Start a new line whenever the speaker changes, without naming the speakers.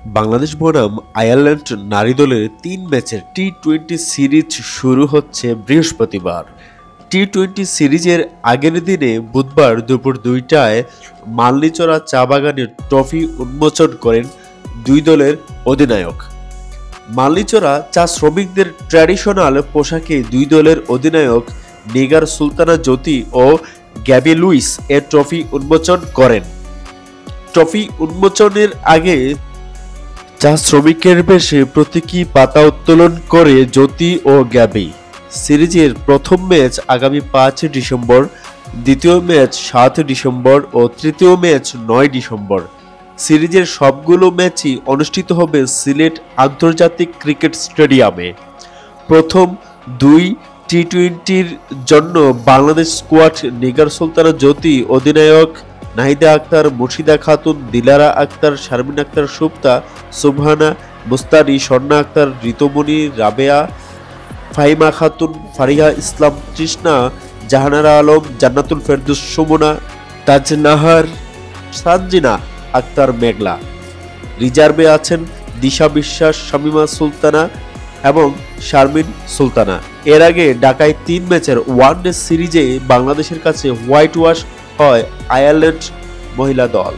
বাংলাদেশ বনাম আয়ারল্যান্ড নারী দলের ৩ ম্যাচের টি-20 সিরিজ শুরু হচ্ছে বৃহস্পতিবার। টি-20 সিরিজের আগের দিনে বুধবার দুপুর ২টায় মালনীচরা চা বাগানের ট্রফি উন্মোচন করেন দুই দলের অধিনায়ক। মালনীচরা চা শ্রমিকদের ট্র্যাডিশনাল পোশাকে দুই দলের অধিনায়ক নিগার সুলতানা জ্যোতি ও গ্যাবি লুইস এর ট্রফি উন্মোচন করেন। ট্রফি উন্মোচনের আগে চা শ্রমিকের বেশে প্রতীকী পাতা উত্তোলন করে জ্যোতি ও গ্যাবি। সিরিজের প্রথম ম্যাচ আগামী ৫ ডিসেম্বর, দ্বিতীয় ম্যাচ ৭ ডিসেম্বর ও তৃতীয় ম্যাচ ৯ ডিসেম্বর। সিরিজের সবগুলো ম্যাচই অনুষ্ঠিত হবে সিলেট আন্তর্জাতিক ক্রিকেট স্টেডিয়ামে। প্রথম দুই টি-20-র জন্য বাংলাদেশ স্কোয়াড নিগার সুলতানা জ্যোতি, অধিনায়ক নাহিদা আক্তার, মুর্শিদা খাতুন, দিলারা আক্তার, শারমিন আক্তার সুপ্তা, সুবহানা মুস্তারি, স্বর্ণা আক্তার, ঋতুমণি, রাবেয়া, ফাহিমা খাতুন, ফারিহা ইসলাম তৃষ্ণা, জাহানারা আলম, জান্নাতুল ফেরদৌস সুমনা, তাজনাহার, সানজিনা আক্তার মেঘলা। রিজার্ভে আছেন দিশা বিশ্বাস, শামিমা সুলতানা এবং শারমিন সুলতানা। এর আগে ঢাকায় ৩ ম্যাচের ওয়ানডে সিরিজে বাংলাদেশের কাছে হোয়াইট ওয়াশ হয় আয়ারল্যান্ড মহিলা দল।